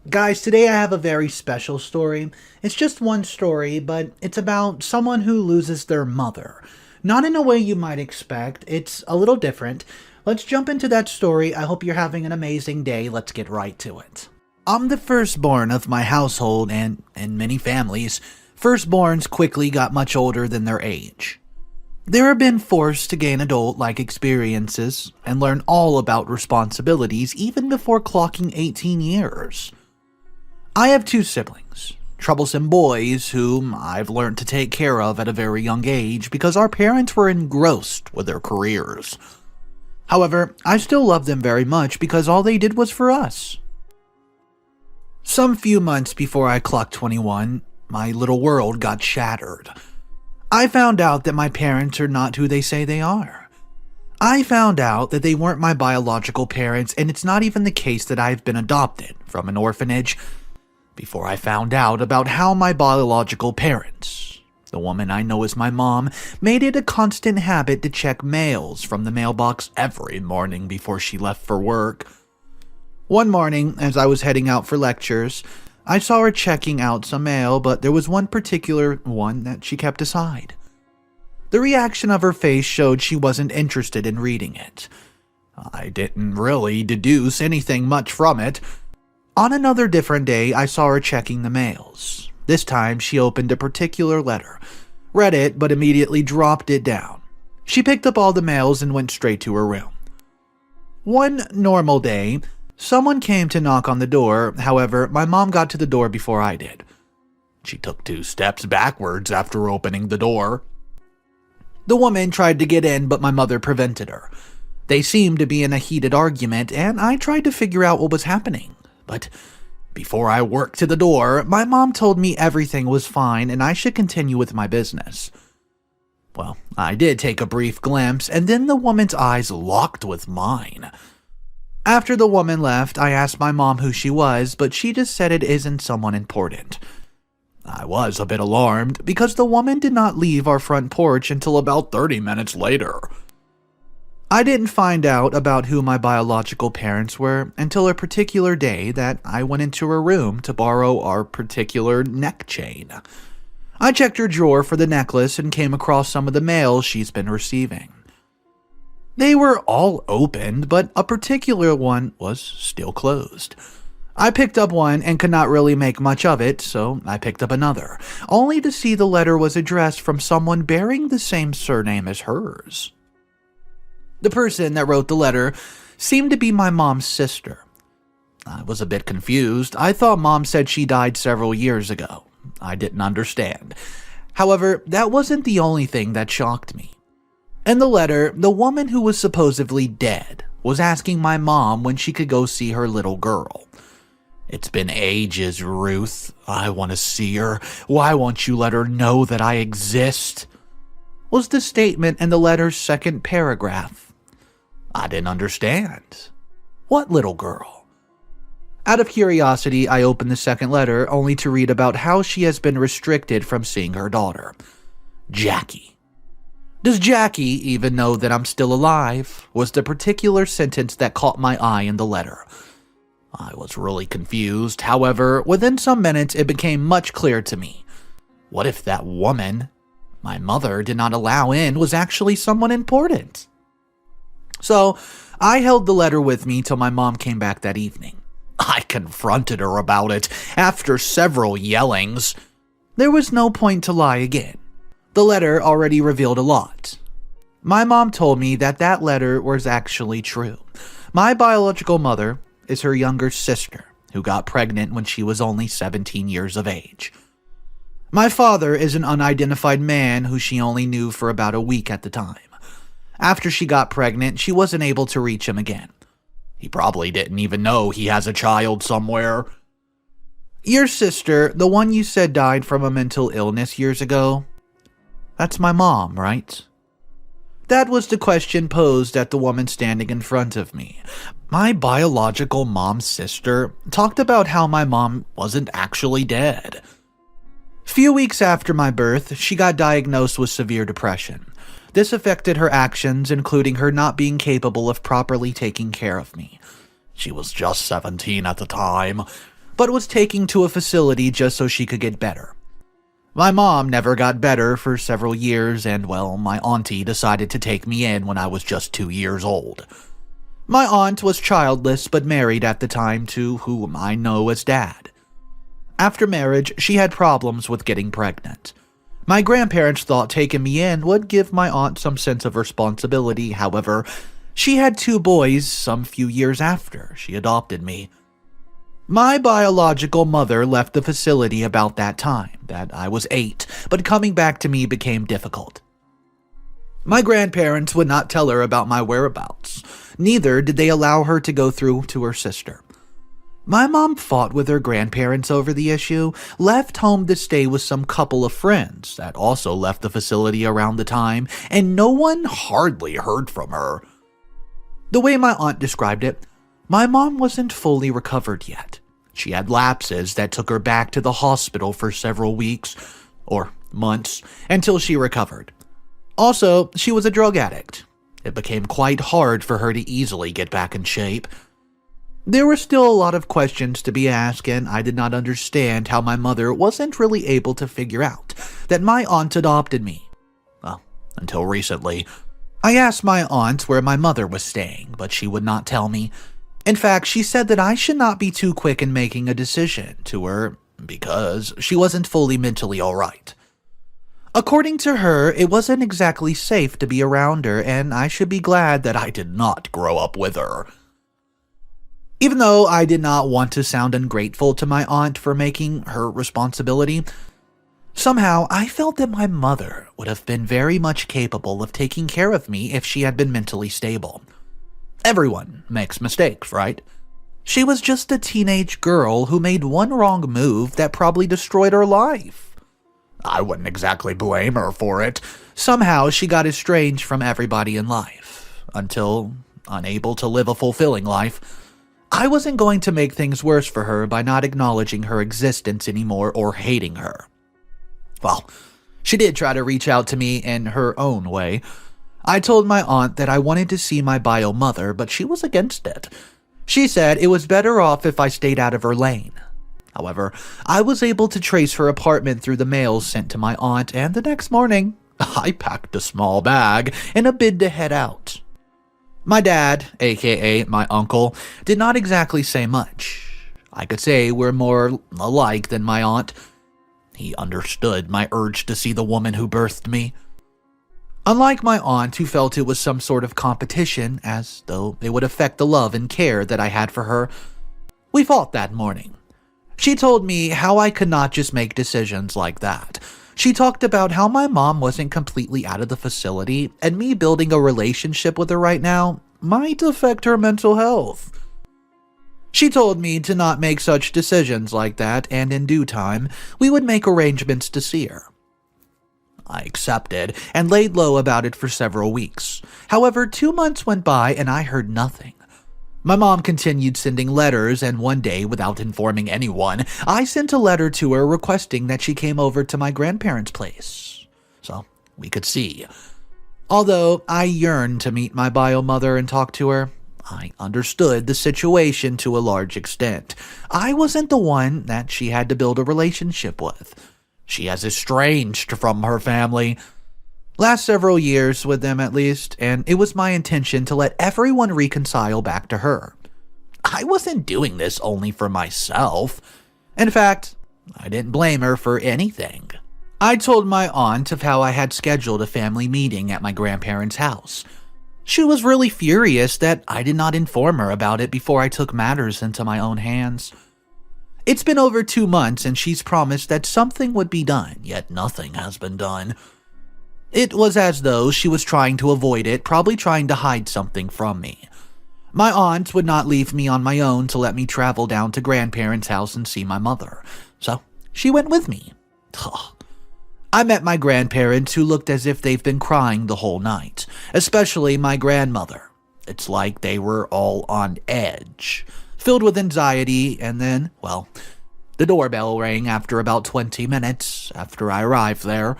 Guys, today I have a very special story. It's just one story, but it's about someone who loses their mother. Not in a way you might expect, it's a little different. Let's jump into that story. I hope you're having an amazing day. Let's get right to it. I'm the firstborn of my household, and in many families, firstborns quickly got much older than their age. They're been forced to gain adult-like experiences and learn all about responsibilities even before clocking 18 years. I have two siblings, troublesome boys whom I've learned to take care of at a very young age because our parents were engrossed with their careers. However, I still love them very much because all they did was for us. Some few months before I clocked 21, my little world got shattered. I found out that my parents are not who they say they are. I found out that they weren't my biological parents, and it's not even the case that I've been adopted from an orphanage. Before I found out about how my biological parents, the woman I know as my mom, made it a constant habit to check mails from the mailbox every morning before she left for work. One morning, as I was heading out for lectures, I saw her checking out some mail, but there was one particular one that she kept aside. The reaction of her face showed she wasn't interested in reading it. I didn't really deduce anything much from it. On another different day, I saw her checking the mails. This time, she opened a particular letter, read it, but immediately dropped it down. She picked up all the mails and went straight to her room. One normal day, someone came to knock on the door. However, my mom got to the door before I did. She took 2 steps backwards after opening the door. The woman tried to get in, but my mother prevented her. They seemed to be in a heated argument, and I tried to figure out what was happening. But before I worked to the door, my mom told me everything was fine and I should continue with my business. Well, I did take a brief glimpse, and then the woman's eyes locked with mine. After the woman left, I asked my mom who she was, but she just said it isn't someone important. I was a bit alarmed because the woman did not leave our front porch until about 30 minutes later. I didn't find out about who my biological parents were until a particular day that I went into her room to borrow our particular neck chain. I checked her drawer for the necklace and came across some of the mail she's been receiving. They were all opened, but a particular one was still closed. I picked up one and could not really make much of it, so I picked up another, only to see the letter was addressed from someone bearing the same surname as hers. The person that wrote the letter seemed to be my mom's sister. I was a bit confused. I thought Mom said she died several years ago. I didn't understand. However, that wasn't the only thing that shocked me. In the letter, the woman who was supposedly dead was asking my mom when she could go see her little girl. "It's been ages, Ruth. I want to see her. Why won't you let her know that I exist?" was the statement in the letter's second paragraph. I didn't understand. What little girl? Out of curiosity, I opened the second letter only to read about how she has been restricted from seeing her daughter, Jackie. "Does Jackie even know that I'm still alive?" was the particular sentence that caught my eye in the letter. I was really confused. However, within some minutes, it became much clearer to me. What if that woman my mother did not allow in was actually someone important? So, I held the letter with me till my mom came back that evening. I confronted her about it after several yellings. There was no point to lie again. The letter already revealed a lot. My mom told me that that letter was actually true. My biological mother is her younger sister, who got pregnant when she was only 17 years of age. My father is an unidentified man who she only knew for about a week at the time. After she got pregnant, she wasn't able to reach him again. He probably didn't even know he has a child somewhere. Your sister, the one you said died from a mental illness years ago, that's my mom, right? That was the question posed at the woman standing in front of me. My biological mom's sister talked about how my mom wasn't actually dead. Few weeks after my birth, she got diagnosed with severe depression. This affected her actions, including her not being capable of properly taking care of me. She was just 17 at the time. but was taken to a facility just so she could get better. My mom never got better for several years, and well, my auntie decided to take me in when I was just 2 years old. My aunt was childless but married at the time to whom I know as Dad. After marriage, she had problems with getting pregnant. My grandparents thought taking me in would give my aunt some sense of responsibility. However, she had 2 boys some few years after she adopted me. My biological mother left the facility about that time, that I was 8, but coming back to me became difficult. My grandparents would not tell her about my whereabouts. Neither did they allow her to go through to her sister. My mom fought with her grandparents over the issue, left home to stay with some couple of friends that also left the facility around the time, and no one hardly heard from her. The way my aunt described it, my mom wasn't fully recovered yet. She had lapses that took her back to the hospital for several weeks, or months, until she recovered. Also, she was a drug addict. It became quite hard for her to easily get back in shape. There were still a lot of questions to be asked, and I did not understand how my mother wasn't really able to figure out that my aunt adopted me. Well, until recently. I asked my aunt where my mother was staying, but she would not tell me. In fact, she said that I should not be too quick in making a decision to her because she wasn't fully mentally alright. According to her, it wasn't exactly safe to be around her, and I should be glad that I did not grow up with her. Even though I did not want to sound ungrateful to my aunt for making her responsibility, somehow I felt that my mother would have been very much capable of taking care of me if she had been mentally stable. Everyone makes mistakes, right? She was just a teenage girl who made one wrong move that probably destroyed her life. I wouldn't exactly blame her for it. Somehow she got estranged from everybody in life, until, unable to live a fulfilling life, I wasn't going to make things worse for her by not acknowledging her existence anymore or hating her. Well, she did try to reach out to me in her own way. I told my aunt that I wanted to see my bio mother, but she was against it. She said it was better off if I stayed out of her lane. However, I was able to trace her apartment through the mail sent to my aunt, and the next morning, I packed a small bag in a bid to head out. My dad, aka my uncle, did not exactly say much. I could say we're more alike than my aunt. He understood my urge to see the woman who birthed me. Unlike my aunt, who felt it was some sort of competition, as though it would affect the love and care that I had for her, we fought that morning. She told me how I could not just make decisions like that. She talked about how my mom wasn't completely out of the facility, and me building a relationship with her right now might affect her mental health. She told me to not make such decisions like that, and in due time, we would make arrangements to see her. I accepted and laid low about it for several weeks. However, 2 months went by and I heard nothing. My mom continued sending letters, and one day, without informing anyone, I sent a letter to her requesting that she came over to my grandparents' place, so we could see. Although I yearned to meet my bio mother and talk to her, I understood the situation to a large extent. I wasn't the one that she had to build a relationship with. She has estranged from her family. Last several years with them at least, and it was my intention to let everyone reconcile back to her. I wasn't doing this only for myself. In fact, I didn't blame her for anything. I told my aunt of how I had scheduled a family meeting at my grandparents' house. She was really furious that I did not inform her about it before I took matters into my own hands. It's been over 2 months and she's promised that something would be done, yet nothing has been done. It was as though she was trying to avoid it, probably trying to hide something from me. My aunt would not leave me on my own to let me travel down to grandparents' house and see my mother, so she went with me. I met my grandparents, who looked as if they've been crying the whole night, especially my grandmother. It's like they were all on edge, filled with anxiety, and then, well, the doorbell rang after about 20 minutes after I arrived there.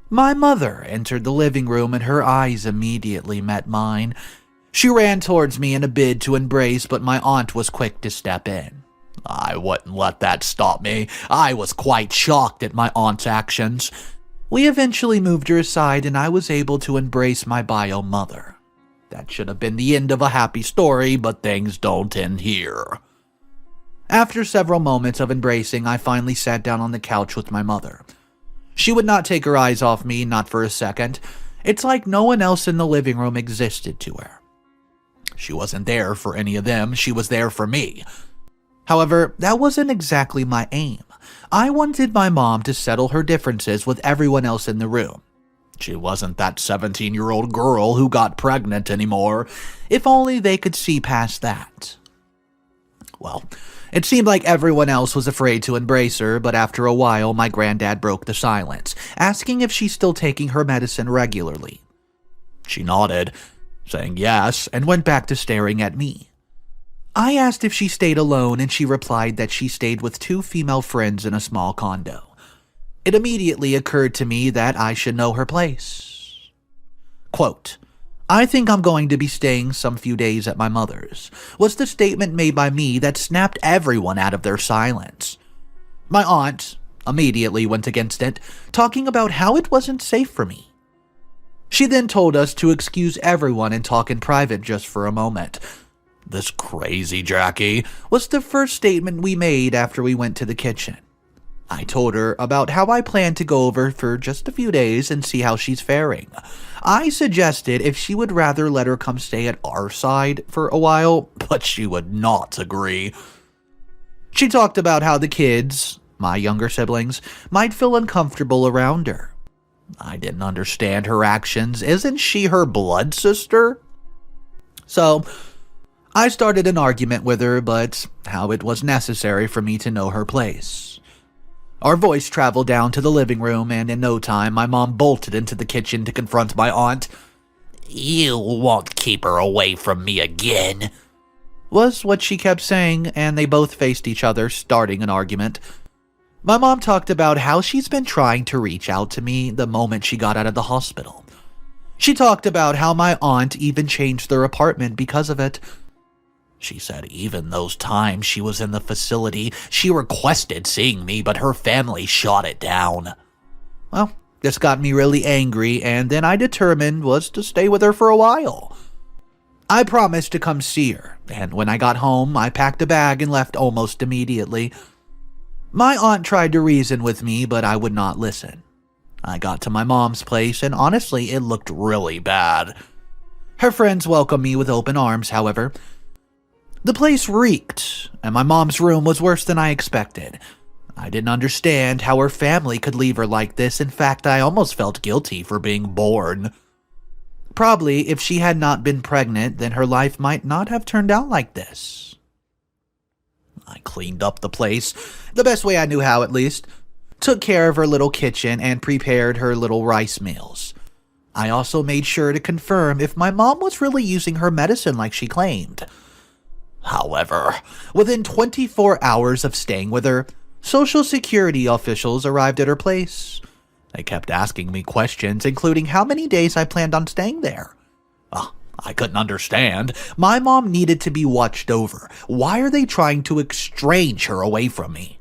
My mother entered the living room and her eyes immediately met mine. She ran towards me in a bid to embrace, but my aunt was quick to step in. I wouldn't let that stop me. I was quite shocked at my aunt's actions. We eventually moved her aside and I was able to embrace my bio mother. That should have been the end of a happy story, but things don't end here. After several moments of embracing, I finally sat down on the couch with my mother. She would not take her eyes off me, not for a second. It's like no one else in the living room existed to her. She wasn't there for any of them, she was there for me. However, that wasn't exactly my aim. I wanted my mom to settle her differences with everyone else in the room. She wasn't that 17-year-old girl who got pregnant anymore. If only they could see past that. Well, it seemed like everyone else was afraid to embrace her, but after a while, my granddad broke the silence, asking if she's still taking her medicine regularly. She nodded, saying yes, and went back to staring at me. I asked if she stayed alone, and she replied that she stayed with 2 female friends in a small condo. It immediately occurred to me that I should know her place. Quote, "I think I'm going to be staying some few days at my mother's," was the statement made by me that snapped everyone out of their silence. My aunt immediately went against it, talking about how it wasn't safe for me. She then told us to excuse everyone and talk in private just for a moment. "This crazy Jackie," was the first statement we made after we went to the kitchen. I told her about how I planned to go over for just a few days and see how she's faring. I suggested if she would rather let her come stay at our side for a while, but she would not agree. She talked about how the kids, my younger siblings, might feel uncomfortable around her. I didn't understand her actions. Isn't she her blood sister? So, I started an argument with her, but how it was necessary for me to know her place. Our voice traveled down to the living room, and in no time, my mom bolted into the kitchen to confront my aunt. "You won't keep her away from me again," was what she kept saying, and they both faced each other, starting an argument. My mom talked about how she's been trying to reach out to me the moment she got out of the hospital. She talked about how my aunt even changed their apartment because of it. She said even those times she was in the facility, she requested seeing me, but her family shot it down. Well, this got me really angry, and then I determined was to stay with her for a while. I promised to come see her, and when I got home, I packed a bag and left almost immediately. My aunt tried to reason with me, but I would not listen. I got to my mom's place, and honestly, it looked really bad. Her friends welcomed me with open arms, however. The place reeked, and my mom's room was worse than I expected. I didn't understand how her family could leave her like this. In fact, I almost felt guilty for being born. Probably, if she had not been pregnant, then her life might not have turned out like this. I cleaned up the place, the best way I knew how at least, took care of her little kitchen, and prepared her little rice meals. I also made sure to confirm if my mom was really using her medicine like she claimed. However, within 24 hours of staying with her, Social Security officials arrived at her place. They kept asking me questions, including how many days I planned on staying there. I couldn't understand. My mom needed to be watched over. Why are they trying to estrange her away from me?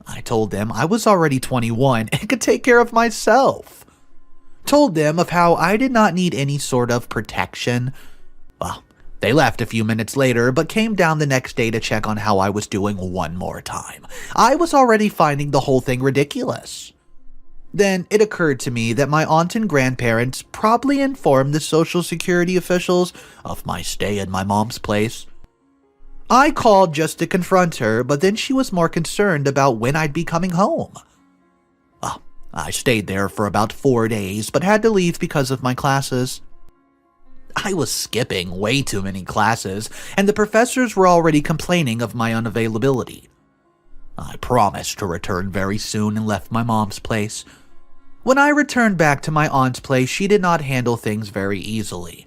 I told them I was already 21 and could take care of myself. Told them of how I did not need any sort of protection. They left a few minutes later, but came down the next day to check on how I was doing one more time. I was already finding the whole thing ridiculous. Then it occurred to me that my aunt and grandparents probably informed the Social Security officials of my stay at my mom's place. I called just to confront her, but then she was more concerned about when I'd be coming home. I stayed there for about 4 days, but had to leave because of my classes. I was skipping way too many classes, and the professors were already complaining of my unavailability. I promised to return very soon and left my mom's place. When I returned back to my aunt's place, she did not handle things very easily.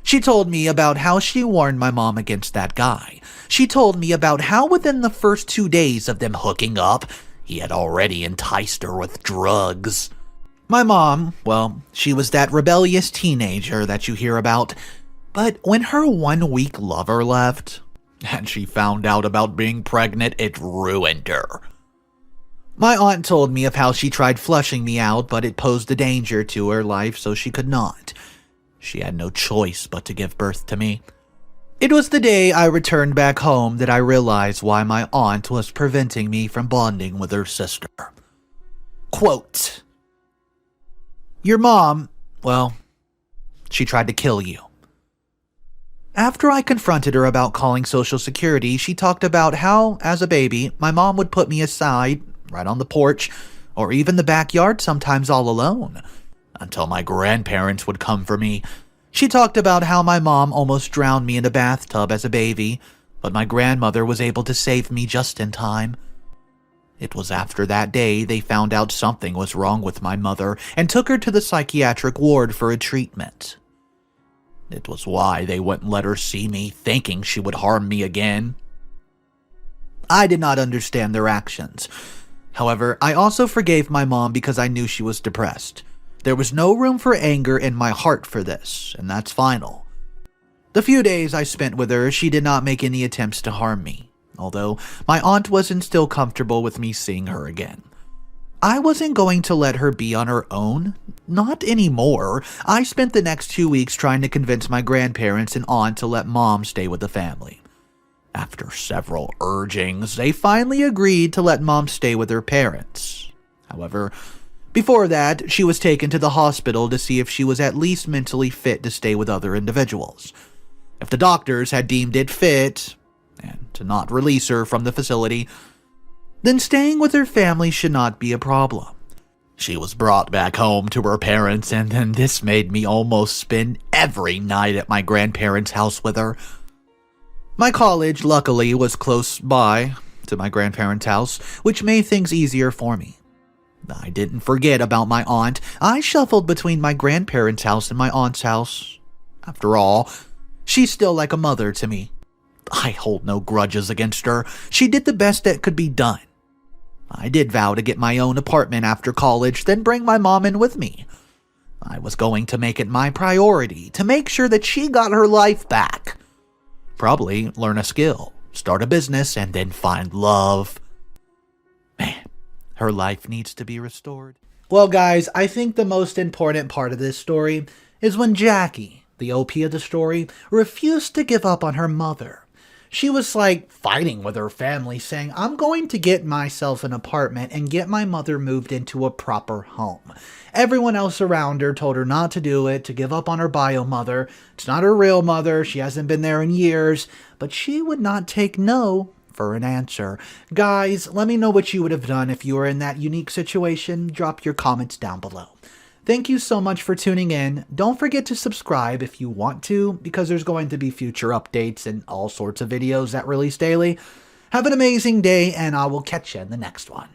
She told me about how she warned my mom against that guy. She told me about how within the first 2 days of them hooking up, he had already enticed her with drugs. My mom, well, she was that rebellious teenager that you hear about, but when her 1-week lover left, and she found out about being pregnant, it ruined her. My aunt told me of how she tried flushing me out, but it posed a danger to her life, so she could not. She had no choice but to give birth to me. It was the day I returned back home that I realized why my aunt was preventing me from bonding with her sister. Quote, "Your mom, well, she tried to kill you." After I confronted her about calling Social Security, she talked about how, as a baby, my mom would put me aside, right on the porch, or even the backyard, sometimes all alone, until my grandparents would come for me. She talked about how my mom almost drowned me in a bathtub as a baby, but my grandmother was able to save me just in time. It was after that day they found out something was wrong with my mother and took her to the psychiatric ward for a treatment. It was why they wouldn't let her see me, thinking she would harm me again. I did not understand their actions. However, I also forgave my mom because I knew she was depressed. There was no room for anger in my heart for this, and that's final. The few days I spent with her, she did not make any attempts to harm me, although my aunt wasn't still comfortable with me seeing her again. I wasn't going to let her be on her own. Not anymore. I spent the next 2 weeks trying to convince my grandparents and aunt to let mom stay with the family. After several urgings, they finally agreed to let mom stay with her parents. However, before that, she was taken to the hospital to see if she was at least mentally fit to stay with other individuals. If the doctors had deemed it fit, and to not release her from the facility, then staying with her family should not be a problem. She was brought back home to her parents, and then this made me almost spend every night at my grandparents' house with her. My college, luckily, was close by to my grandparents' house, which made things easier for me. I didn't forget about my aunt. I shuffled between my grandparents' house and my aunt's house. After all, she's still like a mother to me. I hold no grudges against her. She did the best that could be done. I did vow to get my own apartment after college, then bring my mom in with me. I was going to make it my priority to make sure that she got her life back. Probably learn a skill, start a business, and then find love. Man, her life needs to be restored. Well, guys, I think the most important part of this story is when Jackie, the OP of the story, refused to give up on her mother. She was like fighting with her family, saying, "I'm going to get myself an apartment and get my mother moved into a proper home." Everyone else around her told her not to do it, to give up on her bio mother. It's not her real mother. She hasn't been there in years, but she would not take no for an answer. Guys, let me know what you would have done if you were in that unique situation. Drop your comments down below. Thank you so much for tuning in. Don't forget to subscribe if you want to, because there's going to be future updates and all sorts of videos that release daily. Have an amazing day, and I will catch you in the next one.